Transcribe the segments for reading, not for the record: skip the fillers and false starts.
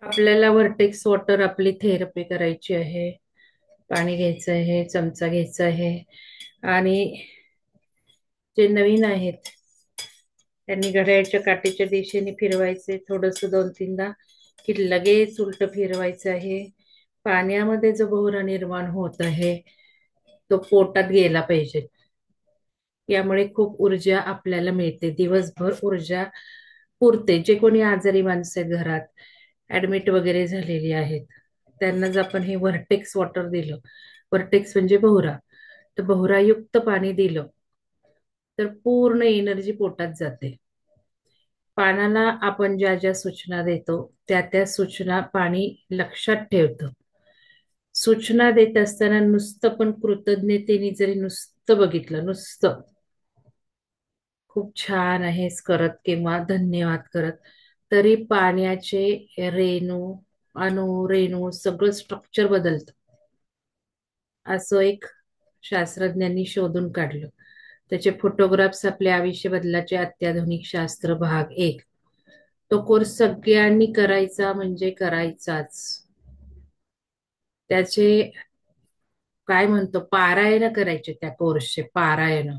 आपल्याला vertex water आपली therapy करायची आहे. पाणी घ्यायचं आहे, चमचा घ्यायचा आहे आणि जे नवीन आहेत त्यांनी घड्याळच्या काटेच्या दिशेने फिरवायचे थोडस दोन तीनदा की लगेच उलट फिरवायचं आहे. पाण्यामध्ये जो भोवरा निर्माण होत आहे तो पोटात गेला पाहिजे. यामुळे खूप ऊर्जा आपल्याला मिळते, दिवसभर ऊर्जा पुरते. जे कोणी आजारी माणसं आहेत घरात ऍडमिट वगैरे झालेली आहेत त्यांना जर आपण हे व्हर्टेक्स वॉटर दिलं, व्हर्टेक्स म्हणजे भोवरा, तर भोवरायुक्त पाणी दिलं तर पूर्ण एनर्जी पोटात जाते. पानाला आपण ज्या ज्या सूचना देतो त्या त्या सूचना पाणी लक्षात ठेवतं. सूचना देत असताना नुसतं पण कृतज्ञतेने जरी नुसतं बघितलं, नुसतं खूप छान आहेस करत किंवा धन्यवाद करत, तरी पाण्याचे रेणू, अणु, रेणू सगळं स्ट्रक्चर बदलतं. असं एक शास्त्रज्ञांनी शोधून काढलं. त्याचे फोटोग्राफ्स आपल्या आयुष्य बदलाचे अत्याधुनिक शास्त्र भाग एक. तो कोर्स सगळ्यांनी करायचा म्हणजे करायचाच. त्याचे काय म्हणतो पारायण करायचे, त्या कोर्सचे पारायण.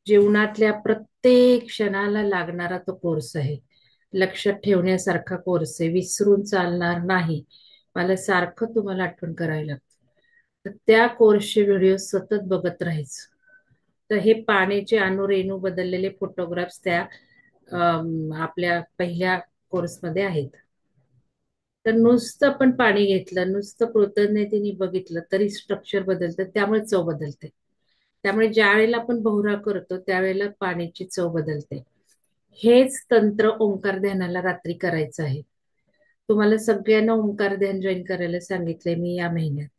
जीवनातल्या प्रत्येक क्षणाला लागणारा तो कोर्स आहे. लक्षात ठेवण्यासारखा कोर्स आहे, विसरून चालणार नाही. मला सारखं तुम्हाला आठवण करायला लागतं. तर त्या कोर्सचे व्हिडिओ सतत बघत राहायचं. तर हे पाण्याचे अणुरेणू बदललेले फोटोग्राफ्स त्या आपल्या पहिल्या कोर्समध्ये आहेत. तर नुसतं पण पाणी घेतलं, नुसतं कृतज्ञतेने बघितलं तरी स्ट्रक्चर बदलतं, त्यामुळे चव बदलते. त्यामुळे ज्या वेळेला आपण बहुरा करतो त्यावेळेला पाण्याची चव बदलते. हेच तंत्र ओंकार ध्यानाला रात्री करायचं आहे. तुम्हाला सगळ्यांना ओंकार ध्यान जॉईन करायला सांगितलंय मी या महिन्यात.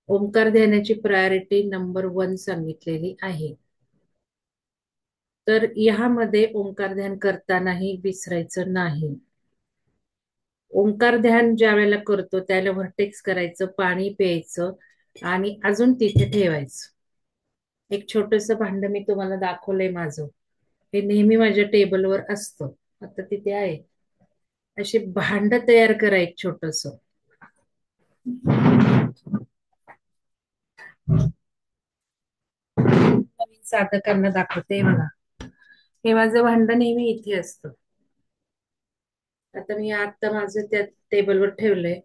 ओंकार ध्यानाची प्रायोरिटी नंबर 1 सांगितलेली आहे. तर ह्यामध्ये ओंकार ध्यान करतानाही विसरायचं नाही. ओंकार ध्यान ज्या वेळेला करतो त्याला व्हर्टेक्स करायचं, पाणी प्यायचं आणि अजून तिथे ठेवायचं. एक छोटस भांड मी तुम्हाला दाखवलंय माझं, हे नेहमी माझ्या टेबलवर असतं, आता तिथे आहे. असे भांड तयार करा एक छोटस. नवीन साधकांना दाखवते बघा. हे माझं भांड नेहमी इथे असतं. आता मी आता माझं त्या टेबलवर ठेवलंय.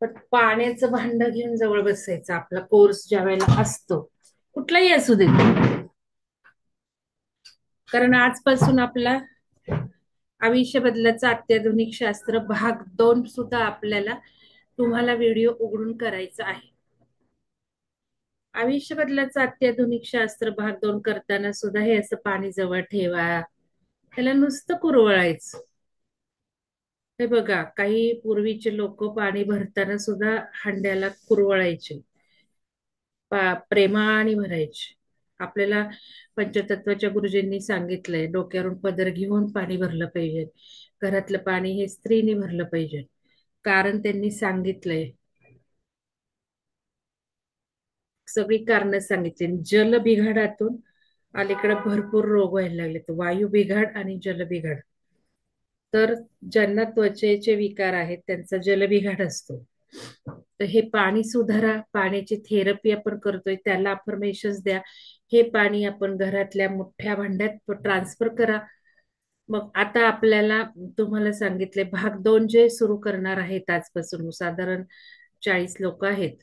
पण पाण्याचं भांड घेऊन जवळ बसायचं आपला कोर्स ज्या वेळेला असतो, कुठलाही असू दे. कारण आजपासून आपला आयुष्य बदलाचा अत्याधुनिक शास्त्र भाग 2 सुद्धा आपल्याला तुम्हाला व्हिडिओ उघडून करायचा आहे. आयुष्य बदलाचं अत्याधुनिक शास्त्र भाग 2 करताना सुद्धा हे असं पाणी जवळ ठेवा, त्याला नुसतं कुरवळायचं. हे बघा, काही पूर्वीचे लोक पाणी भरताना सुद्धा हंड्याला कुरवळायचे, प्रेमाने भरायचे. आपल्याला पंचतत्वाच्या गुरुजींनी सांगितलंय डोक्यावरून पदर घेऊन पाणी भरलं पाहिजे. घरातलं पाणी हे स्त्रीने भरलं पाहिजे. कारण त्यांनी सांगितलंय, सगळी कारणं सांगितली. जल बिघाडातून अलीकडे भरपूर रोग व्हायला लागले, वायू बिघाड आणि जल बिघाड. तर ज्यांना त्वचेचे विकार आहेत त्यांचा जलबिघाड असतो. तर हे पाणी सुधारा, पाण्याची थेरपी आपण करतोय त्याला अफर्मेशन्स द्या. हे पाणी आपण घरातल्या मोठ्या भांड्यात ट्रान्सफर करा. मग आता आपल्याला तुम्हाला सांगितले भाग 2 जे सुरू करणार आहेत आजपासून, साधारण 40 लोक आहेत.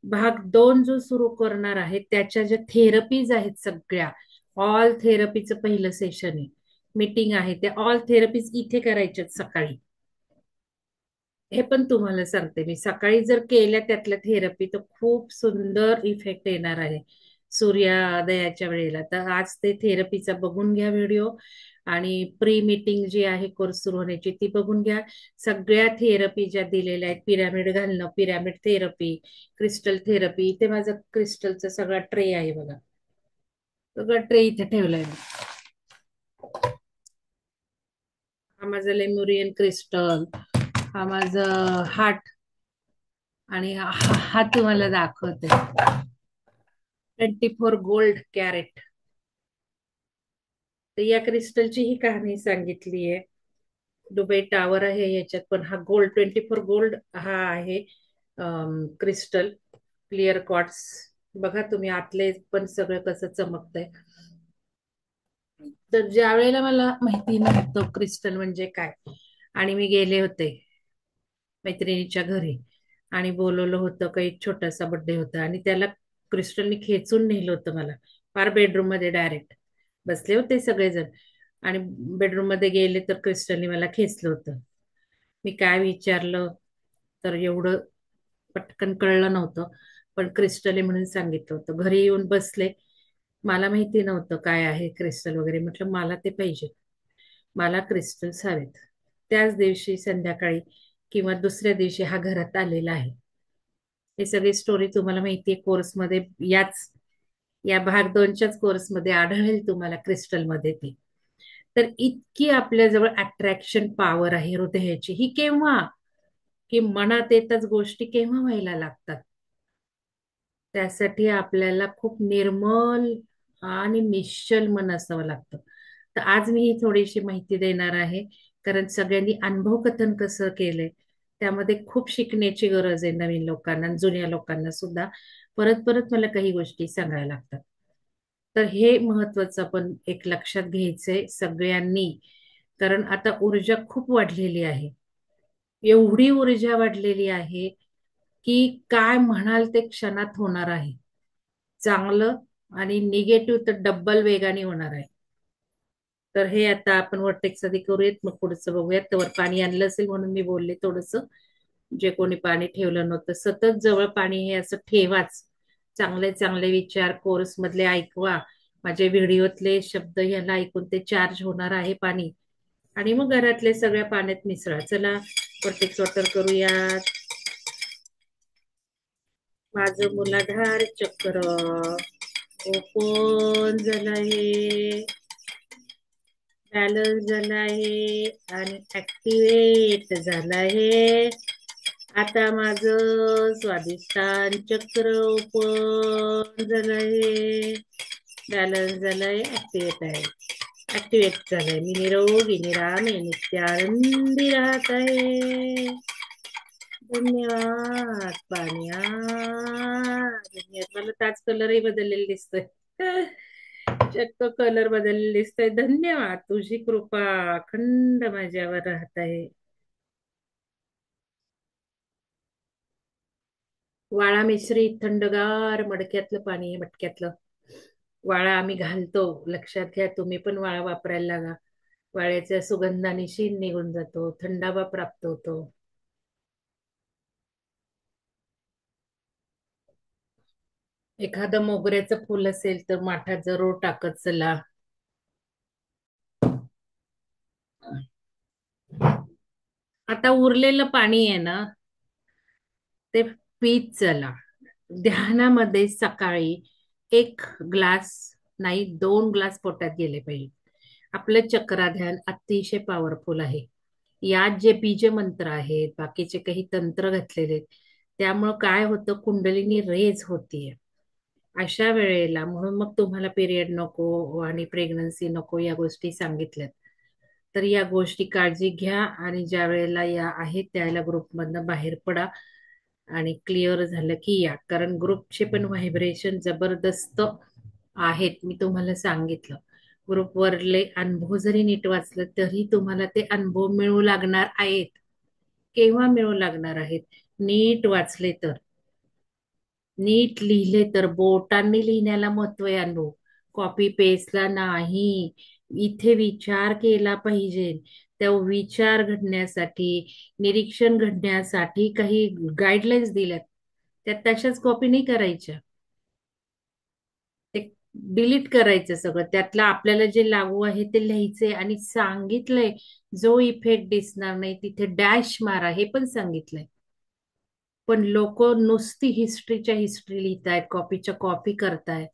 भाग 2 जो सुरू करणार आहे त्याच्या ज्या थेरपीज आहेत सगळ्या, ऑल थेरपीचं पहिलं सेशन आहे, मीटिंग आहे. त्या ऑल थेरपीज इथे करायच्यात सकाळी. हे पण तुम्हाला सांगते मी, सकाळी जर केल्या त्यातल्या थेरपी तर खूप सुंदर इफेक्ट येणार आहे सूर्योदयाच्या वेळेला. तर आज ते थेरपीचा बघून घ्या व्हिडिओ, आणि प्री मीटिंग जी आहे कोर्स सुरू होण्याची ती बघून घ्या. सगळ्या थेरपी ज्या दिलेल्या आहेत, पिरॅमिड घालणं, पिरॅमिड थेरपी, क्रिस्टल थेरपी, इथे माझा क्रिस्टलचा सगळा ट्रे आहे बघा. सगळा ट्रे इथे ठेवलाय मी. हा माझा लेमुरियन क्रिस्टल, हा माझा हार्ट, आणि हा तुम्हाला दाखवते 24 गोल्ड कॅरेट. तर या क्रिस्टलची ही कहाणी सांगितली आहे. दुबई टावर आहे याच्यात, पण हा गोल्ड 24 गोल्ड हा आहे. Crystal clear quartz. बघा तुम्ही आतले पण सगळं कसं चमकतंय. तर ज्या वेळेला मला माहिती नव्हतं क्रिस्टल म्हणजे काय, आणि मी गेले होते मैत्रिणीच्या घरी आणि बोलवलं होतं, काही छोटासा बर्थडे होता आणि त्याला क्रिस्टलनी खेचून नेलं होतं मला, फार बेडरूम मध्ये डायरेक्ट. बसले होते सगळेजण आणि बेडरूम मध्ये गेले तर क्रिस्टलनी मला खेचलं होतं. मी काय विचारलं तर एवढं पटकन कळलं नव्हतं, पण क्रिस्टल आहे म्हणून सांगितलं होतं. घरी येऊन बसले, मला माहिती नव्हतं काय आहे क्रिस्टल वगैरे. म्हटलं मला ते पाहिजे, मला क्रिस्टल्स हवेत. त्याच दिवशी संध्याकाळी किंवा दुसऱ्या दिवशी हा घरात आलेला आहे. हे सगळी स्टोरी तुम्हाला माहितीये कोर्समध्ये, याच या भाग दोनच्याच कोर्समध्ये आढळेल तुम्हाला क्रिस्टलमध्ये ती. तर इतकी आपल्याजवळ अट्रॅक्शन पॉवर आहे हृदयाची. ही केव्हा, की मनात येताच गोष्टी केव्हा व्हायला लागतात. त्यासाठी आपल्याला खूप निर्मल आणि निश्चल मन असावं लागतं. तर आज मी ही थोडीशी माहिती देणार आहे, कारण सगळ्यांनी अनुभव कथन कसं केलंय त्यामध्ये खूप शिकण्याची गरज आहे, नवीन लोकांना जुन्या लोकांना सुद्धा. परत परत मला काही गोष्टी सांगायला लागतात. तर हे महत्वाचं आपण एक लक्षात घ्यायचंय सगळ्यांनी, कारण आता ऊर्जा खूप वाढलेली आहे. एवढी ऊर्जा वाढलेली आहे की काय म्हणाल ते क्षणात होणार आहे. चांगलं आणि निगेटिव्ह तर डब्बल वेगाने होणार आहे. तर हे आता आपण वर्टेक्स आधी करूयात, मग पुढचं बघूयात. तर पाणी आणलं असेल म्हणून मी बोलले थोडस. जे कोणी पाणी ठेवलं नव्हतं, सतत जवळ पाणी हे असं ठेवाच. चांगले चांगले विचार कोर्स मधले ऐकवा, माझे व्हिडिओतले शब्द ह्याला ऐकून ते चार्ज होणार आहे पाणी, आणि मग घरातले सगळ्या पाण्यात मिसळा. चला वर्टेक्स वॉटर करूयात. माझं मुलाधार चक्र ओपन झालं आहे, बॅलन्स झाला आहे आणि ऍक्टिवेट झालं आहे. आता माझं स्वादिष्टान चक्र ओपन झालं आहे, बॅलन्स झालंय, ऍक्टिवेट आहे. ऍक्टिवेट झालंय. मी निरोगी निरामी नित्यानंदी राहत आहे. धन्यवाद पाण्या, धन्यवाद. मला त्याच कलरही बदललेला दिसतोय. चक्क कलर बदललेला दिसतोय. धन्यवाद, तुझी कृपा अखंड माझ्यावर राहत आहे. वाळा मिश्रित थंडगार मडक्यातलं पाणी आहे, मटक्यातलं. वाळा आम्ही घालतो, लक्षात घ्या. तुम्ही पण वाळा वापरायला लागा. वाळ्याच्या सुगंधाने शीण निघून जातो, थंडावा प्राप्त होतो. एखादं मोगऱ्याचं फुल असेल तर माठात जरूर टाकत चला. आता उरलेलं पाणी आहे ना, ते पीत चला. ध्यानामध्ये सकाळी 1 ग्लास नाही, 2 ग्लास पोटात गेले पाहिजे. आपलं चक्रा ध्यान अतिशय पॉवरफुल आहे. यात जे बीज मंत्र आहेत, बाकीचे काही तंत्र घातलेले आहेत, त्यामुळं काय होतं, कुंडलिनी रेज होतीये अशा वेळेला. म्हणून मग तुम्हाला पिरियड नको आणि प्रेग्नन्सी नको या गोष्टी सांगितल्यात. तर या गोष्टी काळजी घ्या, आणि ज्या वेळेला या आहेत त्यावेळेला ग्रुपमधनं बाहेर पडा आणि क्लिअर झालं की या. कारण ग्रुपचे पण व्हायब्रेशन जबरदस्त आहेत, मी तुम्हाला सांगितलं. ग्रुपवरले अनुभव जरी नीट वाचलं तरी तुम्हाला ते अनुभव मिळू लागणार आहेत. केव्हा मिळू लागणार आहेत? नीट वाचले तर, नीट लिहिले तर. बोटांनी लिहिण्याला महत्व आहे अनुभव, कॉपी पेस्टला नाही. इथे विचार केला पाहिजे. त्या विचार घडण्यासाठी, निरीक्षण घडण्यासाठी काही गाईडलाईन्स दिल्यात, त्या तशाच कॉपी नाही करायच्या. ते डिलीट करायचं सगळं. त्यातलं आपल्याला जे लागू आहे ते लिहायचंय, आणि सांगितलंय जो इफेक्ट दिसणार नाही तिथे डॅश मारा, हे पण सांगितलंय. पण लोक नुसती हिस्ट्रीच्या हिस्ट्री लिहितायत, कॉपीच्या कॉपी करतायत.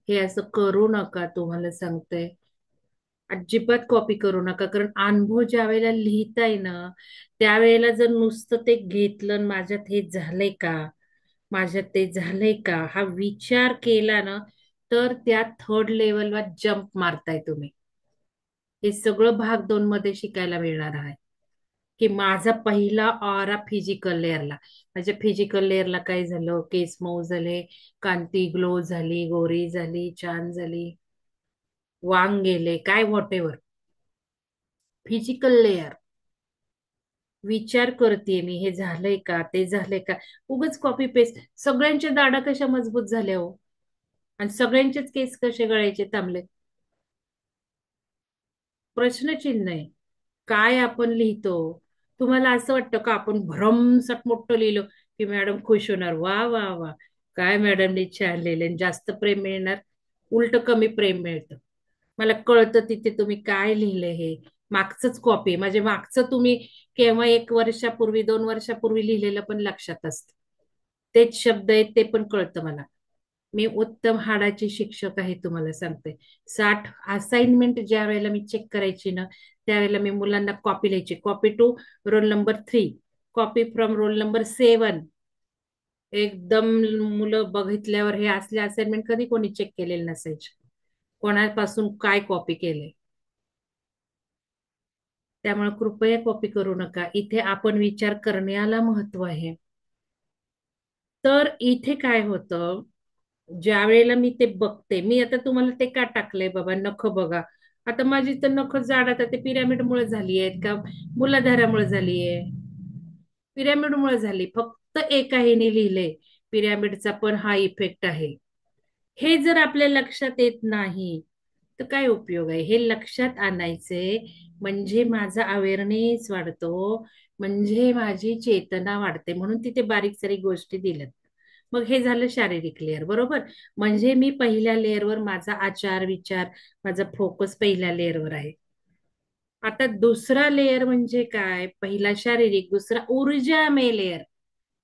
हे असं करू नका, तुम्हाला सांगते. अजिबात कॉपी करू नका. कारण अनुभव ज्या वेळेला लिहिताय ना, त्यावेळेला जर नुसतं ते घेतलं आणि माझ्यात हे झालंय का, माझ्यात ते झालंय का, हा विचार केला ना, तर त्या थर्ड लेवलवर जम्प मारताय तुम्ही. हे सगळं भाग 2 मध्ये शिकायला मिळणार आहे. की माझा पहिला ऑरा फिजिकल लेअरला, माझ्या फिजिकल लेअरला काय झालं, केस मऊ झाले, कांती ग्लो झाली, गोरी झाली, छान झाली, वांग गेले, काय व्हॉट एव्हर, फिजिकल लेअर. विचार करते मी, हे झालंय का, ते झालंय का. उगच कॉपी पेस्ट. सगळ्यांच्या दाढा कशा मजबूत झाल्या हो, आणि सगळ्यांचेच केस कसे गळायचे थांबले. प्रश्नचिन्ह आहे. काय आपण लिहितो. तुम्हाला असं वाटतं का आपण भरमसाठ मोठं लिहिलं की मॅडम खुश होणार, वा वा वा, काय मॅडमने छान लिहिले, आणि जास्त प्रेम मिळणार. उलट कमी प्रेम मिळतं. मला कळतं तिथे तुम्ही काय लिहिले, हे मागचंच कॉपी, म्हणजे मागचं तुम्ही केव्हा 1 वर्षापूर्वी 2 वर्षापूर्वी लिहिलेलं पण लक्षात असतं. तेच शब्द आहेत ते पण कळतं मला. मी उत्तम हाडाची शिक्षक आहे, तुम्हाला सांगते. 60 असाइनमेंट ज्या वेळेला मी चेक करायची ना, त्यावेळेला मी मुलांना कॉपी लिहायची. Copy to roll number 3, copy from roll number 7. एकदम मुलं बघितल्यावर हे असले असाइनमेंट कधी कोणी चेक केलेले नसायचे. कोणापासून काय कॉपी केले. त्यामुळे कृपया कॉपी करू नका. इथे आपण विचार करण्याला महत्व आहे. तर इथे काय होतं, ज्या वेळेला मी ते बघते, मी आता तुम्हाला ते का टाकलंय बाबा, नख बघा. आता माझी तर नख जाड, आता ते पिरामिड मुळे झाली आहेत का, मूलाधारामुळे झाली आहे. पिरामिड मुळे झाली. फक्त एका ह्याने लिहिलंय पिरामिडचा पण हा इफेक्ट आहे. हे जर आपल्या लक्षात येत नाही तर काय उपयोग आहे. हे लक्षात आणायचे, म्हणजे माझा अवेअरनेस वाढतो, म्हणजे माझी चेतना वाढते, म्हणून तिथे बारीक सारीक गोष्टी दिल्यात. मग हे झालं शारीरिक लेअर, बरोबर. म्हणजे मी पहिल्या लेअरवर माझा आचार विचार, माझा फोकस पहिल्या लेअरवर आहे. आता दुसरा लेअर म्हणजे काय, पहिला शारीरिक, दुसरा ऊर्जा मे लेअर.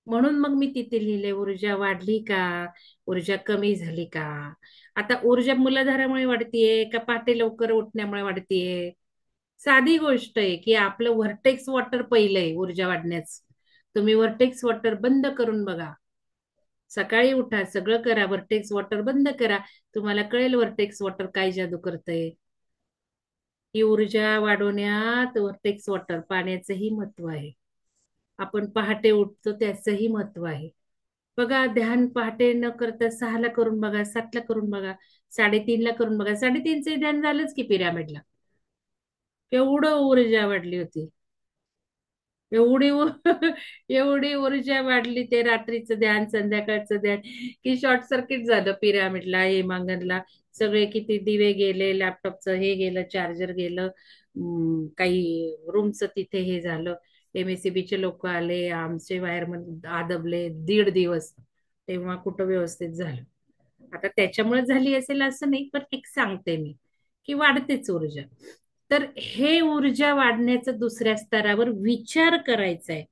म्हणून मग मी तिथे लिहिले ऊर्जा वाढली का, ऊर्जा कमी झाली का. आता ऊर्जा मूलाधारामुळे वाढतीये का पहाटे लवकर उठण्यामुळे वाढतीये. साधी गोष्ट आहे की आपलं व्हर्टेक्स वॉटर पहिलंय ऊर्जा वाढण्याच. तुम्ही व्हर्टेक्स वॉटर बंद करून बघा. सकाळी उठा, सगळं करा, व्हर्टेक्स वॉटर बंद करा. तुम्हाला कळेल व्हर्टेक्स वॉटर काय जादू करतंय. ही ऊर्जा वाढवण्यात व्हर्टेक्स वॉटर पाण्याचंही महत्व आहे. आपण पहाटे उठतो त्याचंही महत्व आहे. बघा, ध्यान पहाटे न करता 6ला करून बघा, 7ला करून बघा, 3:30ला करून बघा. 3:30चे ध्यान झालंच की पिरामिडला. केवढं ऊर्जा वाढली होती. एवढी एवढी ऊर्जा वाढली, ते रात्रीचं ध्यान संध्याकाळचं ध्यान, की शॉर्ट सर्किट झालं पिरामिडला, हेमांगनला. सगळे किती दिवे गेले, लॅपटॉपचं हे गेलं, चार्जर गेलं, काही रूमचं तिथे हे झालं. एमएससीबीचे लोक आले, आमचे वायरमन आदबले 1.5 दिवस. तेव्हा कुठं व्यवस्थित झालं. आता त्याच्यामुळे झाली असेल असं नाही, पण एक सांगते मी की वाढतेच ऊर्जा. तर हे ऊर्जा वाढण्याचं दुसऱ्या स्तरावर विचार करायचा आहे.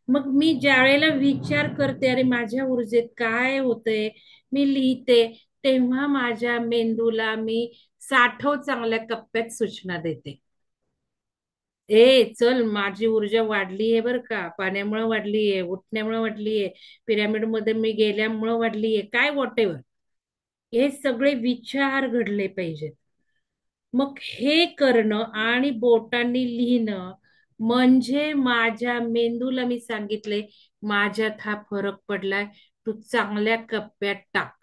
मग मी ज्या वेळेला विचार करते, अरे माझ्या ऊर्जेत काय होतंय, मी लिहिते, तेव्हा माझ्या मेंदूला मी साठव चांगल्या कप्प्यात सूचना देते. चल, माझी ऊर्जा वाढली आहे बरं का, पाण्यामुळे वाढली आहे, उठण्यामुळे वाढली आहे, पिरामिड मध्ये मी गेल्यामुळे वाढली आहे, काय व्हॉट एव्हर. हे सगळे विचार घडले पाहिजेत. मग हे करणं आणि बोटांनी लिहिणं, म्हणजे माझ्या मेंदूला मी सांगितले, माझ्यात हा फरक पडलाय, तू चांगल्या कप्प्यात टाक.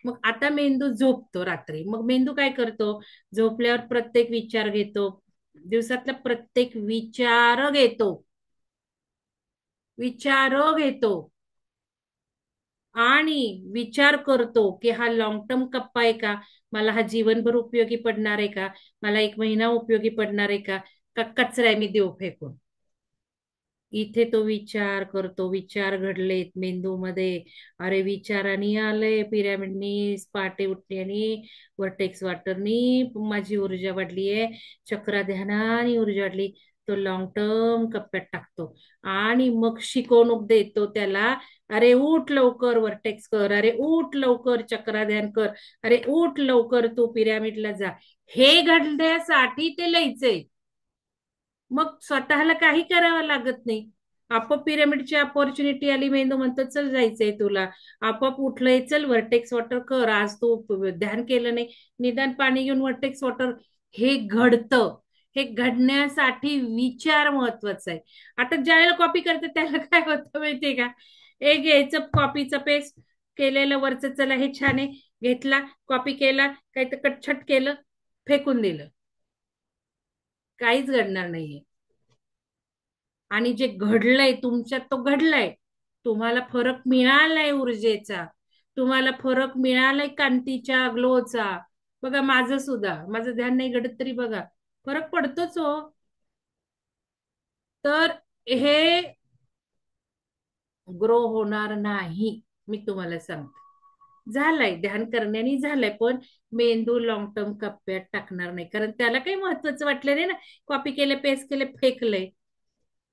मग आता मेंदू झोपतो रात्री. मग मेंदू काय करतो, झोपल्यावर प्रत्येक विचार घेतो, दिवसातला प्रत्येक विचार घेतो, विचार घेतो, आणि विचार करतो की हा लॉंग टर्म कप्पा आहे का, मला हा जीवनभर उपयोगी पडणार आहे का, मला 1 महिना उपयोगी पडणार आहे का, का कचरा आहे मी देऊ फेकून. इथे तो विचार करतो, विचार घडलेत मेंदूमध्ये. अरे विचारानी आलंय पिरॅमिडनी, पहाटे उठण्यानी, वर्टेक्स वॉटरनी माझी ऊर्जा वाढलीये, चक्रा ध्यानानी ऊर्जा वाढली. तो लॉंग टर्म कप्प्यात टाकतो आणि मग शिकवणूक देतो त्याला. अरे उठ लवकर वर्टेक्स कर, अरे उठ लवकर चक्रा ध्यान कर, अरे उठ लवकर तू पिरॅमिडला जा. हे घडण्यासाठी ते लिहायचंय. मग स्वतःला काही करावं लागत नाही. आपोआप पिरामिडची अपॉर्च्युनिटी आली, मेंदू म्हणतो चल जायचंय तुला. आपोआप उठलंय, चल व्हर्टेक्स वॉटर कर, आज तू ध्यान केलं नाही, निदान पाणी घेऊन व्हर्टेक्स वॉटर. हे घडतं. हे घडण्यासाठी विचार महत्वाचा आहे. आता ज्याला कॉपी करते त्याला काय होतं माहितीये का, एक घ्यायचं कॉपीचं पेस्ट केलेलं वरचं, चला हे छान आहे, घेतला कॉपी केला, काही तर कटछट केलं, फेकून दिलं, काहीच घडणार नाहीये. आणि जे घडलंय तुमच्यात तो घडलाय, तुम्हाला फरक मिळालाय ऊर्जेचा, तुम्हाला फरक मिळालाय कांतीच्या ग्लोचा. बघा माझं सुद्धा, माझं ध्यान नाही घडत तरी बघा फरक पडतोच हो. तर हे ग्रो होणार नाही, मी तुम्हाला सांगते. झालंय ध्यान करण्याने झालंय, पण मेंदू लॉंग टर्म कप्प्यात टाकणार नाही, कारण त्याला काही महत्वाचं वाटलं नाही ना. कॉपी केले, पेस्ट केले, फेकले,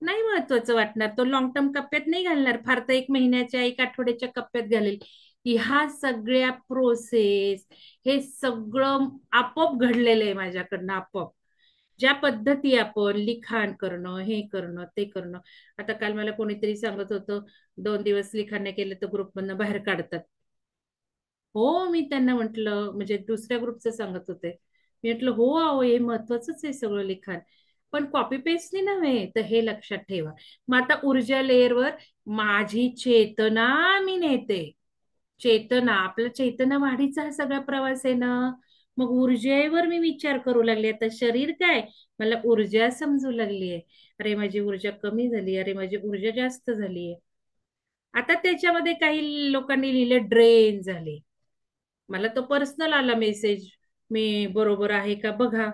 नाही महत्वाचं वाटणार. तो लॉंग टर्म कप्प्यात नाही घालणार, फार तर 1 महिन्याच्या 1 आठवड्याच्या कप्प्यात घालेल. ह्या सगळ्या प्रोसेस, हे सगळं आपोआप घडलेलं आहे माझ्याकडनं, आपोआप. ज्या पद्धती आपण लिखाण करणं, हे करणं, ते करणं. आता काल मला कोणीतरी सांगत होतं, 2 दिवस लिखाण नाही केलं तर ग्रुपमधनं बाहेर काढतात. हो, मी त्यांना म्हंटल, म्हणजे दुसऱ्या ग्रुपचं सांगत होते, मी म्हटलं हो अहो, हे महत्वाचंच आहे सगळं लिखाण, पण कॉपी पेस्टनी नव्हे. तर हे लक्षात ठेवा. मग आता ऊर्जा लेअरवर माझी चेतना मी नेते. चेतना, आपला चेतना वाढीचा हा सगळा प्रवास आहे ना. मग ऊर्जेवर मी विचार करू लागले. आता शरीर काय, मला ऊर्जा समजू लागली आहे. अरे माझी ऊर्जा कमी झाली, अरे माझी ऊर्जा जास्त झाली आहे. आता त्याच्यामध्ये काही लोकांनी लिहिले ड्रेन झाले. मला तो पर्सनल आला मेसेज, मी बरोबर आहे का बघा.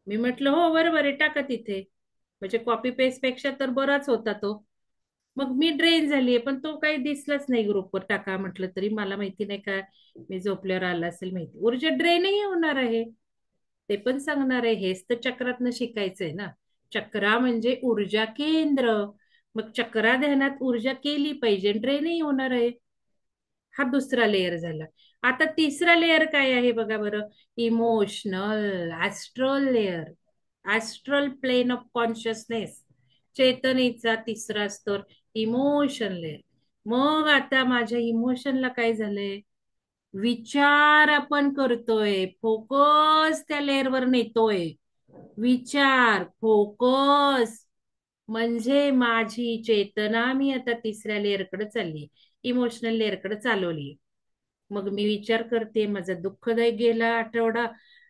मी म्हटलं हो बरोबर आहे, टाका तिथे. म्हणजे कॉपी पेस्ट पेक्षा तर बराच होता तो. मग मी ड्रेन झालीये, पण तो काही दिसलाच नाही ग्रुपवर. टाका म्हटलं तरी मला माहिती नाही का, मी झोपल्यावर आला असेल माहिती. ऊर्जा ड्रेनही होणार आहे, ते पण सांगणार आहे. हेच तर चक्रातनं शिकायचंय ना. चक्रा म्हणजे ऊर्जा केंद्र. मग चक्रा ध्यानात ऊर्जा केली पाहिजे, ड्रेनही होणार आहे. हा दुसरा लेयर झाला. आता तिसरा लेयर काय आहे बघा बरं. Emotional astral layer, astral plane of consciousness, चेतनेचा तिसरा स्तर, इमोशन लेयर. मग आता माझ्या इमोशनला काय झालंय, विचार आपण करतोय, फोकस त्या लेअरवर नेतोय. विचार, फोकस, म्हणजे माझी चेतना मी आता तिसऱ्या लेअरकडे चालली, इमोशनल लेअरकडे चालवली. मग मी विचार करते, माझा दुःखदायक गेला आठवडा,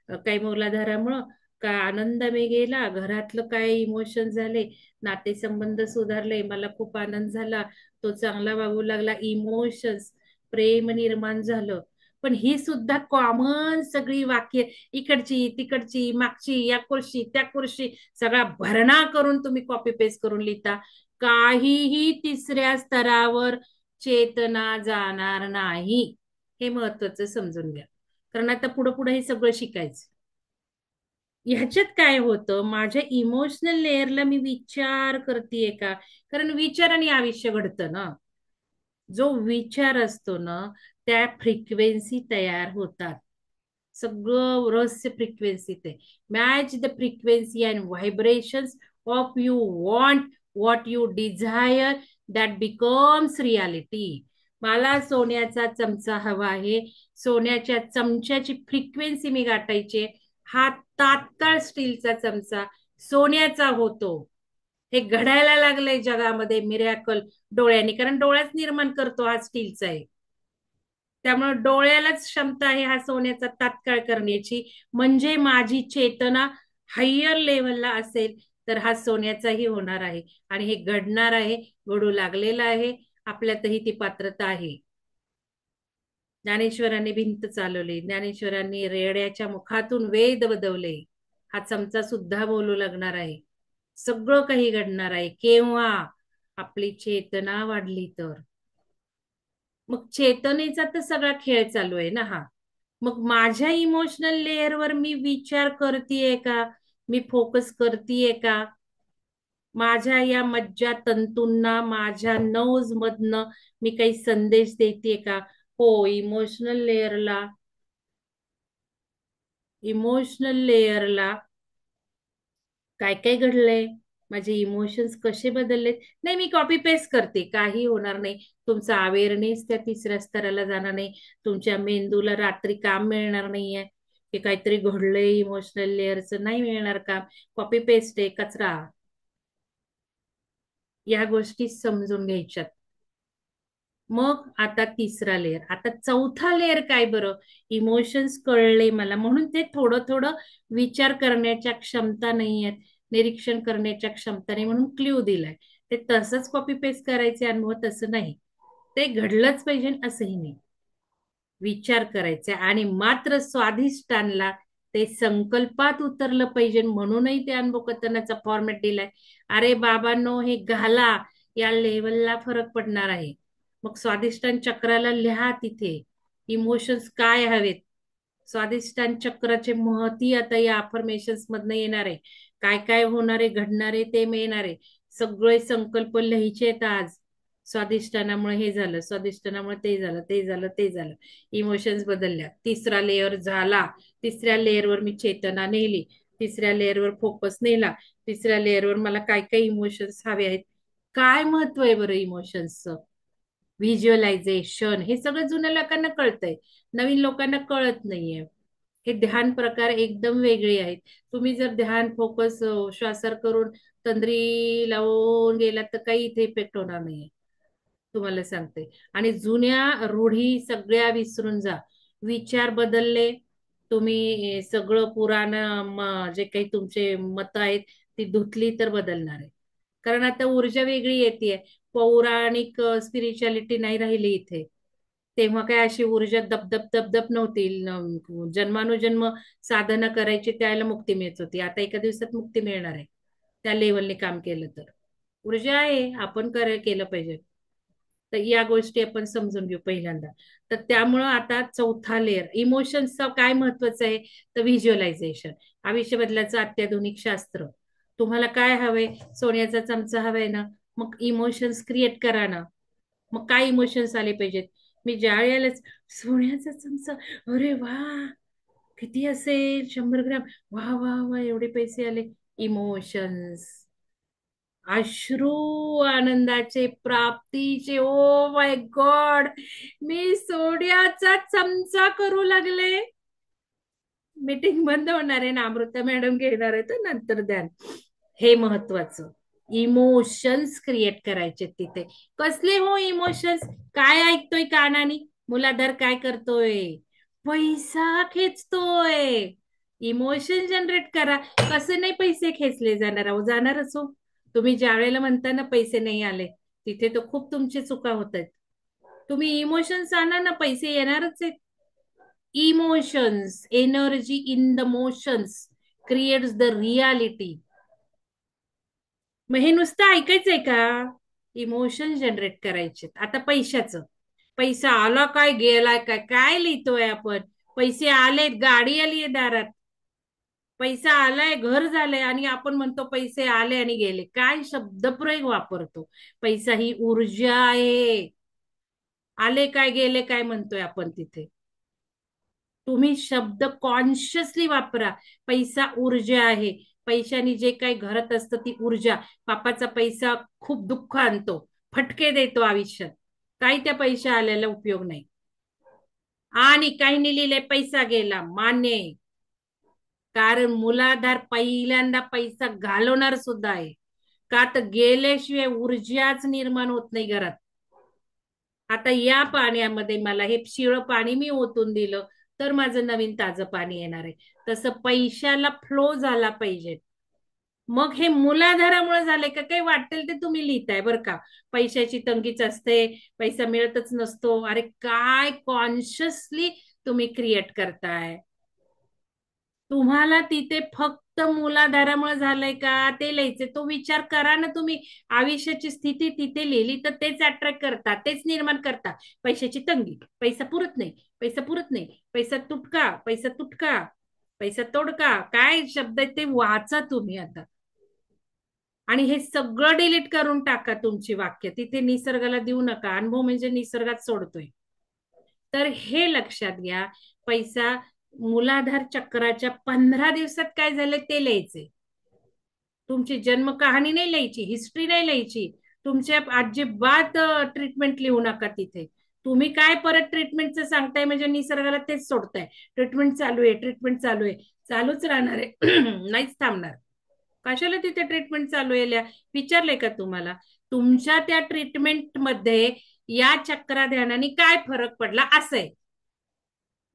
काही मूलाधारामुळं, का आनंद मी गेला, घरातलं काय इमोशन झाले, नातेसंबंध सुधारले, मला खूप आनंद झाला, तो चांगला वागू लागला, इमोशन्स, प्रेम निर्माण झालं. पण ही सुद्धा कॉमन सगळी वाक्य, इकडची तिकडची, मागची, या खुर्शी त्या खुर्शी, सगळा भरणा करून तुम्ही कॉपी पेस्ट करून लिहिता. काहीही तिसऱ्या स्तरावर चेतना जाणार नाही. हे महत्वाचं समजून घ्या, कारण आता पुढे पुढे हे सगळं शिकायचं. ह्याच्यात काय होतं, माझ्या इमोशनल लेअरला मी विचार करतेय का, कारण विचाराने आयुष्य घडतं ना. जो विचार असतो ना, त्या फ्रिक्वेन्सी तयार होतात. सगळं रहस्य फ्रिक्वेन्सी ते, match the frequency and vibrations of you want, what you desire, that becomes reality. मला सोन्याचा चमचा हवा आहे, सोन्याच्या चमच्याची फ्रिक्वेन्सी मी गाठायची, हा तात्काळ स्टीलचा चमचा सोन्याचा होतो. हे घडायला लागलंय जगामध्ये मिरॅकल, डोळ्यांनी, कारण डोळ्याच निर्माण करतो हा स्टीलचा आहे. त्यामुळे डोळ्यालाच क्षमता आहे हा सोन्याचा तात्काळ करण्याची. म्हणजे माझी चेतना हायर लेवलला असेल तर हा सोन्याचाही होणार आहे, आणि हे घडणार आहे, घडू लागलेलं आहे. आपल्यातही ती पात्रता आहे. ज्ञानेश्वरांनी भिंत चालवली, ज्ञानेश्वरांनी रेड्याच्या मुखातून वेद वदवले. हा चमचा सुद्धा बोलू लागणार आहे. सगळं काही घडणार आहे केव्हा, आपली चेतना वाढली तर. मग चेतनेचा तर सगळा खेळ चालू आहे ना हा. मग माझ्या इमोशनल लेअरवर मी विचार करतेय का, मी फोकस करतेय का, माझ्या या मज्जा तंतूंना, माझ्या नर्व्हज मधनं मी काही संदेश देते का. हो, इमोशनल लेअरला काय काय घडलंय, माझे इमोशन्स कसे बदललेत. नाही, मी कॉपी पेस्ट करते, काही होणार नाही. तुमचा अवेअरनेस त्या तिसऱ्या स्तराला जाणार नाही, तुमच्या मेंदूला रात्री काम मिळणार नाहीये. की काहीतरी घडलंय इमोशनल लेअरचं नाही मिळणार का, कॉपी पेस्ट आहे कचरा. या गोष्टी समजून घ्यायच्यात. मग आता तिसरा लेअर, आता चौथा लेअर काय बरं, इमोशन्स कळले मला म्हणून ते थोडं थोडं विचार करण्याच्या क्षमता नाही आहेत, निरीक्षण करण्याच्या क्षमता नाही म्हणून क्ल्यू दिलाय. ते तसंच कॉपी पेस्ट करायचे अनुभव तसं नाही, ते घडलंच पाहिजे असंही नाही. विचार करायचे आणि मात्र स्वाधिष्ठानला ते संकल्पात उतरलं पाहिजे म्हणूनही ते अनुभव कथनाचा फॉर्मॅट दिलाय. अरे बाबांनो हे घाला, या लेवलला फरक पडणार आहे. मग स्वाधिष्ठान चक्राला लिहा तिथे इमोशन्स काय हवेत. स्वाधिष्ठान चक्राचे महती आता या अफर्मेशन्स मधनं येणार आहे. काय काय होणारे घडणारे ते मिळणार आहे. सगळे संकल्प लिहायचे आहेत आज. स्वाधिष्ठानामुळे हे झालं, स्वाधिष्ठानामुळे ते झालं, ते झालं, ते झालं. इमोशन्स बदलल्या. तिसरा लेअर झाला. तिसऱ्या लेअरवर मी चेतना नेली. तिसऱ्या लेअरवर फोकस नेला. तिसऱ्या लेअरवर मला काय काय इमोशन्स हवे आहेत. काय महत्व आहे बरं इमोशन्सचं. व्हिज्युअलायझेशन हे सगळं जुन्या लोकांना कळतंय, नवीन लोकांना कळत नाहीये. हे ध्यान प्रकार एकदम वेगळे आहेत. तुम्ही जर ध्यान फोकस श्वासावर करून तंद्री लावून गेलात तर काही इथे इफेक्ट होणार नाहीये, तुम्हाला सांगते. आणि जुन्या रूढी सगळ्या विसरून जा. विचार बदलले, तुम्ही सगळं पुराण जे काही तुमचे मत आहेत ती धुतली तर बदलणार आहे. कारण आता ऊर्जा वेगळी येते. पौराणिक स्पिरिच्युअलिटी नाही राहिली इथे. तेव्हा काय अशी ऊर्जा दपदप दपदप नव्हती. जन्मानुजन्म साधना करायची त्याला मुक्ती मिळत होती. आता एका दिवसात मुक्ती मिळणार आहे त्या लेवलने काम केलं तर. ऊर्जा आहे, आपण केलं पाहिजे. तर या गोष्टी आपण समजून घेऊ पहिल्यांदा. तर त्यामुळं आता चौथा लेअर इमोशन्सचा काय महत्वाचं आहे, तर व्हिज्युअलायझेशन. आयुष्य बदलाचं अत्याधुनिक शास्त्र. तुम्हाला काय हवंय, सोन्याचा चमचा हवाय ना, मग इमोशन्स क्रिएट करा ना. मग काय इमोशन्स आले पाहिजेत. मी ज्या वेळेलाच सोन्याचा चमचा, अरे वा किती असेल, 100 ग्राम, वा वा वा एवढे पैसे आले. इमोशन्स, अश्रू, आनंदाचे, प्राप्तीचे, ओ माय गॉड, मी सोन्याचा चमचा करू लागले. मीटिंग बंद होणार आहे ना, अमृता मॅडम घेणार आहे तर नंतर द्या. हे महत्वाचं. इमोशन्स क्रिएट करायचे तिथे. कसले हो इमोशन्स, काय ऐकतोय कानानी, मुलाधर काय करतोय, पैसा खेचतोय. इमोशन जनरेट करा. कसे नाही पैसे खेचले जाणार, अहो जाणारच हो. तुम्ही ज्या वेळेला म्हणता ना पैसे नाही आले, तिथे तर खूप तुमची चुका होत आहेत. तुम्ही इमोशन्स आणा ना, पैसे येणारच आहेत. Emotions, energy in the motions creates the reality. मग हे नुसतं ऐकायचंय का, इमोशन जनरेट करायचे. आता पैशाचं, पैसा आला काय गेलाय काय, काय लिहितोय आपण. पैसे आलेत, गाडी आली दारात, पैसा आलाय, घर झालंय आणि आपण म्हणतो पैसे आले आणि गेले. काय शब्दप्रयोग वापरतो. पैसा ही ऊर्जा आहे. आले काय गेले काय म्हणतोय आपण तिथे. तुम्ही शब्द कॉन्शियसली वापरा. पैसा ऊर्जा आहे. पैशाने जे काही घरत असतं ती ऊर्जा. पापाचा पैसा खूप दुःख आणतो, फटके देतो आयुष्यात. काही त्या पैसा आलेला उपयोग नाही. आणि काहींनी लिहिले पैसा गेला, मान्य आहे. कारण मुलाधार पहिल्यांदा पैसा घालवणार सुद्धा आहे. का तर गेल्याशिवाय ऊर्जाच निर्माण होत नाही घरात. आता या पाण्यामध्ये मला हे शिळं पाणी मी ओतून दिलं तर माझं नवीन ताजं पाणी येणार आहे. तसं पैशाला फ्लो झाला पाहिजे. मग हे मुलाधारामुळे झाले का, काही वाटेल ते तुम्ही लिहिताय बरं का. पैशाची तंगीच असते, पैसा मिळतच नसतो, अरे काय कॉन्शियसली तुम्ही क्रिएट करताय. तुम्हाला तिथे फक्त मुलाधारामुळे झालंय का ते लिहायचे. तो विचार करा ना तुम्ही. आयुष्याची स्थिती तिथे लिहिली तर तेच अट्रॅक्ट करतात, तेच निर्माण करतात. पैशाची तंगी, पैसा पुरत नाही, पैसा पुरत नाही, पैसा तुटका, पैसा तुटका, पैसा तोडका, काय शब्द आहेत ते वाचा तुम्ही आता. आणि हे सगळं डिलीट करून टाका तुमची वाक्य. तिथे निसर्गाला देऊ नका. अनुभव म्हणजे निसर्गात सोडतोय. तर हे लक्षात घ्या. पैसा मूलाधार चक्राच्या 15 दिवसात काय झालं ते लिहायचे. तुमची जन्म कहाणी नाही लिहायची, हिस्ट्री नाही लिहायची. तुमच्या अजिबात ट्रीटमेंट लिहू नका तिथे. तुम्ही काय परत ट्रीटमेंटचं सांगताय म्हणजे निसर्गाला तेच सोडताय. ट्रीटमेंट चालू आहे, ट्रीटमेंट चालू आहे, चालूच राहणार आहे. नाहीच थांबणार. कशाला तिथे ट्रीटमेंट चालू आहे? विचारलंय का तुम्हाला? तुमच्या त्या ट्रीटमेंट मध्ये या चक्रा ध्यानाने काय फरक पडला असं आहे.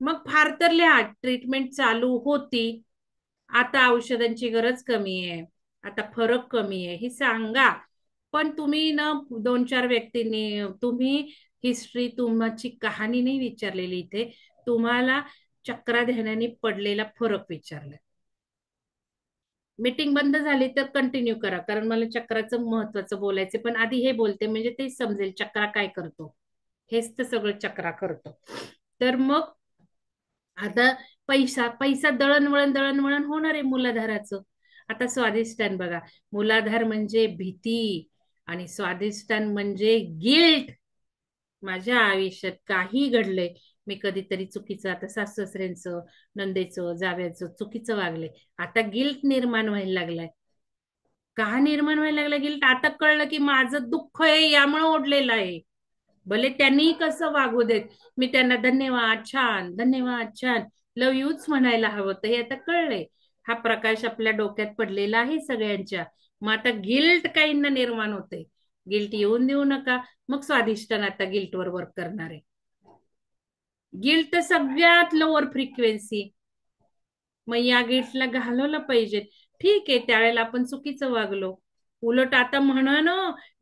मग फार तर लिहा ट्रीटमेंट चालू होती, आता औषधांची गरज कमी आहे, आता फरक कमी आहे, ही सांगा. पण तुम्ही ना 2-4 व्यक्तींनी तुम्ही हिस्ट्री तुमची कहाणी नाही विचारलेली इथे. तुम्हाला चक्रा ध्यानाने पडलेला फरक विचारलाय. मीटिंग बंद झाली तर कंटिन्यू करा, कारण मला चक्राचं महत्वाचं बोलायचं, पण आधी हे बोलते म्हणजे ते समजेल चक्रा काय करतो. हेच तर सगळं चक्रा करतो. तर मग आता पैसा पैसा दळणवळण दळणवळण होणार आहे मूलाधाराचं. आता स्वादिष्टान बघा, मूलाधार म्हणजे भीती आणि स्वादिष्टान म्हणजे गिल्ट. माझ्या आयुष्यात काही घडलंय, मी कधीतरी चुकीचं आता सासू-सासऱ्यांचं, नंदेचं, जाव्याचं चुकीचं वागले, आता गिल्ट निर्माण व्हायला लागलाय. का निर्माण व्हायला लागला गिल्ट? आता कळलं की माझं दुःख आहे यामुळे ओढलेलं आहे. भले त्यांनी कसं वागू देत, मी त्यांना धन्यवाद छान, धन्यवाद छान, लव यूच म्हणायला हवं होतं, हे आता कळलंय. हा प्रकाश आपल्या डोक्यात पडलेला आहे सगळ्यांच्या. मग आता गिल्ट काहींना निर्माण होते. गिल्ट येऊन देऊ नका. मग स्वादिष्टान आता गिल्ट वर वर्क करणार आहे. गिल्ट तर सगळ्यात लोअर फ्रिक्वेन्सी. मग या गिल्टला घालवलं पाहिजे. ठीक आहे, त्यावेळेला आपण चुकीचं वागलो. उलट आता म्हणा ना,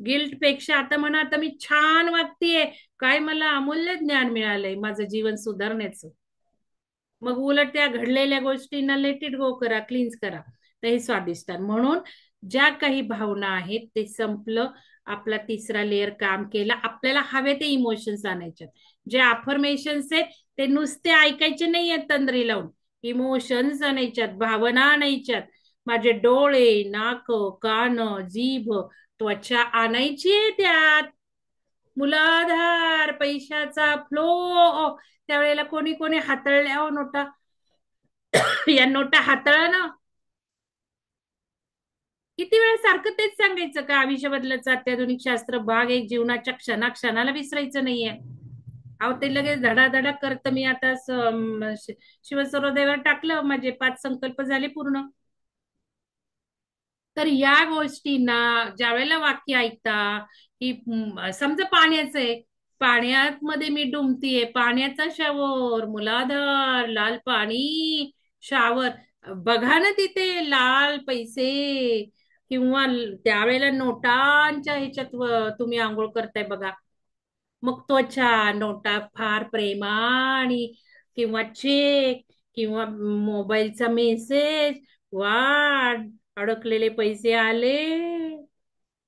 गिल्ट पेक्षा आता म्हणा, आता मी छान वागतीये, काय मला अमूल्य ज्ञान मिळालंय माझं जीवन सुधारण्याचं. मग उलट त्या घडलेल्या गोष्टींना लेट इट गो करा, क्लीन्स करा. तर हे स्वादिष्टान. म्हणून ज्या काही भावना आहेत ते संपलं. आपला तिसरा लेअर काम केला. आपल्याला हवे ते इमोशन्स आणायचे. जे अफर्मेशन्स आहेत ते नुसते ऐकायचे नाही आहेत तंद्री लावून. इमोशन्स आणायच्यात, भावना आणायच्यात. माझे डोळे, नाक, कान, जीभ, त्वचा आणायची आहे त्यात. मुलाधार पैशाचा फ्लो. त्यावेळेला कोणी कोणी हातळल्या हो नोटा. या नोटा हातळा ना. किती वेळा सारखं तेच सांगायचं का? आयुष्य बदलायचं अत्याधुनिक शास्त्र भाग एक, जीवनाच्या क्षणाक्षणाला विसरायचं नाहीये. अहो ते लगेच धडाधडा करत. मी आता शिवसर्वोदयावर टाकलं, माझे 5 संकल्प झाले पूर्ण. तर या गोष्टींना ज्या वेळेला वाक्य ऐकता की समजा पाण्याचं आहे, पाण्यात मध्ये मी डुंबतीये, पाण्याचा शावर, मुलाधार, लाल पाणी, शावर. बघा ना तिथे लाल पैसे किंवा त्यावेळेला नोटांच्या ह्याच्यात तुम्ही आंघोळ करताय बघा. मग त्वचा, नोटा फार प्रेमाने, किंवा चेक, किंवा मोबाईलचा मेसेज, वाढ, अडकलेले पैसे आले,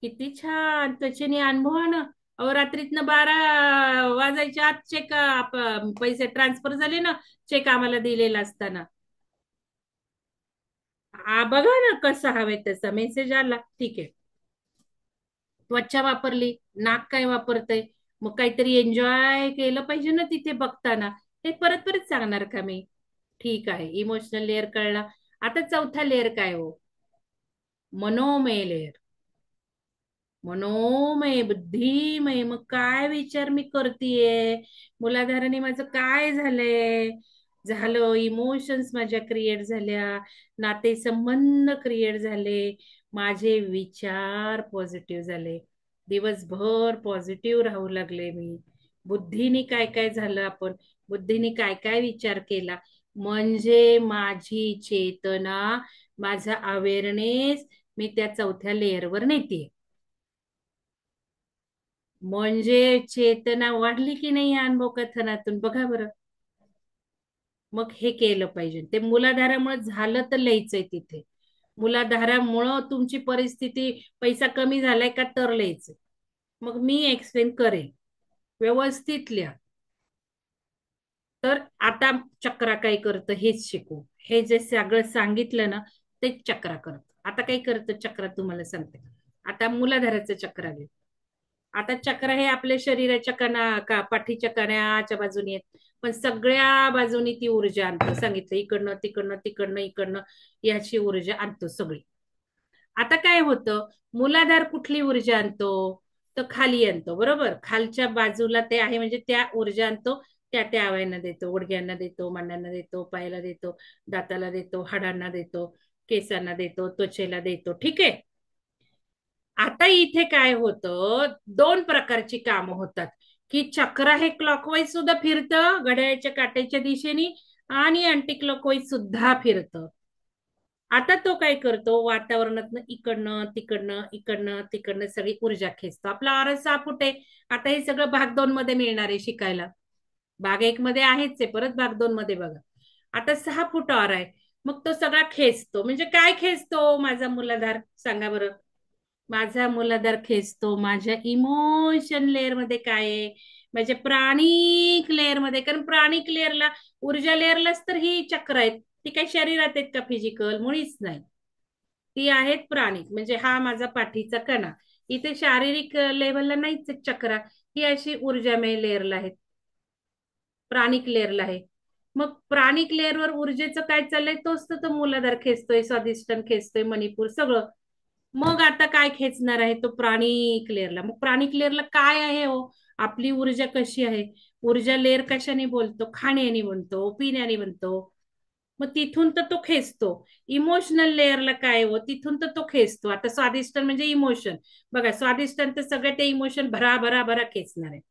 किती छान त्वचेने अनुभवा ना. अहो रात्रीतनं 12 वाजायच्या आत चेक पैसे ट्रान्सफर झाले ना, चेक आम्हाला दिलेला असताना. बघा ना कसं हवे तसा मेसेज आला, ठीक आहे. त्वचा वापरली, नाक काय वापरतय, मग काहीतरी एन्जॉय केलं पाहिजे ना तिथे बघताना. हे परत परत सांगणार का मी? ठीक आहे, इमोशनल लेअर कळला. आता चौथा लेअर काय हो? मनोमय लेअर. मनोमय, बुद्धिमय. मग काय विचार मी करतीये, मुलाधाराने माझं काय झालंय, झालं इमोशन्स माझ्या क्रिएट झाल्या, नातेसंबंध क्रिएट झाले, माझे विचार पॉझिटिव्ह झाले, दिवसभर पॉझिटिव्ह राहू लागले मी. बुद्धीने काय काय झालं, आपण बुद्धीने काय काय विचार केला, म्हणजे माझी चेतना, माझा अवेअरनेस मी त्या चौथ्या लेअरवर नेते. म्हणजे चेतना वाढली की नाही या अनुभव कथनातून? बघा बरं. मग हे केलं पाहिजे. ते मुलाधारामुळे झालं तर लिहायचंय तिथे. मुलाधारामुळं तुमची परिस्थिती, पैसा कमी झालाय का तर लिहायचंय. मग मी एक्सप्लेन करेन, व्यवस्थित लिहा. तर आता चक्रा काय करतं हेच शिकू. हे जे सगळं सांगितलं ना, तेच चक्रा करतं. आता काय करतं चक्रा तुम्हाला सांगते. आता मुलाधाराचं चक्र आले. आता चक्र हे आपल्या शरीराच्या पाठीच्या कण्याच्या बाजूने आहेत, पण सगळ्या बाजूनी ती ऊर्जा आणतो. सांगितलं इकडनं तिकडनं तिकडनं इकडनं, याची ऊर्जा आणतो सगळी. आता काय होतं, मूलाधार कुठली ऊर्जा आणतो? तो खाली आणतो, बरोबर. खालच्या बाजूला ते आहे म्हणजे त्या ऊर्जा आणतो, त्या त्या अवयवांना देतो, गुडघ्यांना देतो, मांड्यांना देतो, पायाला देतो, दाताला देतो, हाडांना देतो, केसांना देतो, त्वचेला देतो. ठीक आहे. आता इथे काय होतं, दोन प्रकारची कामं होतात, की चक्र हे क्लॉकवाईज सुद्धा फिरतं घड्याळाच्या काट्याच्या दिशेने, आणि अँटी क्लॉकवाईज सुद्धा फिरतं. आता तो काय करतो, वातावरणातनं इकडनं तिकडनं इकडनं तिकडनं सगळी ऊर्जा खेचतो. आपला आरसा 6 फूट आहे. आता हे सगळं भाग 2 मध्ये मिळणार आहे शिकायला. भाग 1 मध्ये आहेच आहे, परत भाग 2 मध्ये बघा. आता 6 फूट आर आहे. मग तो सगळा खेचतो, म्हणजे काय खेचतो माझा मूलाधार, सांगा बरं. माझा मूलाधार खेचतो माझ्या इमोशन लेअर मध्ये काय आहे, माझ्या प्राणिक लेअर मध्ये. कारण प्राणिक लेअरला, ऊर्जा लेअरलाच तर ही चक्र आहेत. ती काही शरीरात आहेत का फिजिकल, मुळीच नाही. ती आहेत प्राणिक. म्हणजे हा माझा पाठीचा कणा, इथे शारीरिक लेवलला नाहीच आहेत चक्रा. ही अशी ऊर्जामय लेअरला आहेत, प्राणिक लेअरला आहे. मग प्राणिक लेअरवर ऊर्जेचं काय चाललंय, तोच तर तो मूलाधार खेचतोय, स्वादिष्टन खेचतोय, मणिपूर सगळं. मग आता काय खेचणार आहे, तो प्राणिक लेअरला. मग प्राणिक लेअरला काय आहे हो, आपली ऊर्जा कशी आहे. ऊर्जा लेअर कशाने बोलतो, खाण्याने बनतो, पिण्याने बनतो. मग तिथून तर तो खेचतो. इमोशनल लेअरला काय हो, तिथून तर तो खेचतो. आता स्वादिष्टन म्हणजे इमोशन. बघा, स्वादिष्टन तर सगळे ते इमोशन भरा भरा भरा खेचणार आहे.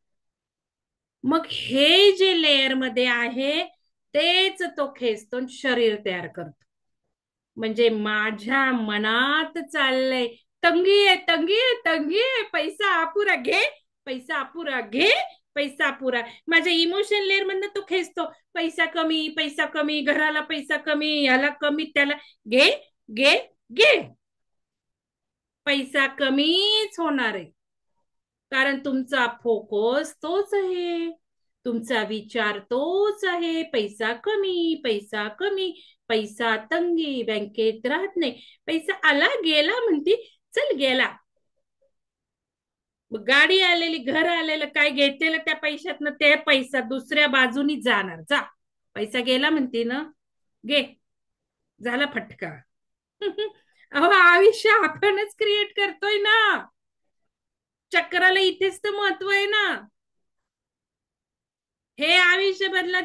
मग हे जे लेअर मध्ये आहे, तेच तो खेचतो आणि शरीर तयार करतो. म्हणजे माझ्या मनात चाललंय, तंगी आहे, तंगी आहे, तंगी आहे, पैसा अपुरा घे, पैसा अपुरा घे, पैसा अपुरा. माझ्या इमोशन लेअर मधनं तो खेचतो, पैसा कमी, पैसा कमी, घराला पैसा कमी, याला कमी, त्याला घे, घे, घे. पैसा कमीच होणार आहे, कारण तुमचा फोकस तोच आहे, तुमचा विचार तोच आहे. पैसा कमी, पैसा कमी, पैसा तंगी, बँकेत राहत नाही, पैसा आला गेला म्हणती, चल गेला. गाडी आलेली, घर आलेलं, काय घेतलेलं त्या पैशातनं, ते पैसा दुसऱ्या बाजूनी जाणार. जा, पैसा गेला म्हणते ना, गे, झाला फटका. अहो, आयुष्य आपणच क्रिएट करतोय ना. चक्राला इथेच तर महत्व आहे ना. हे आयुष्य बदला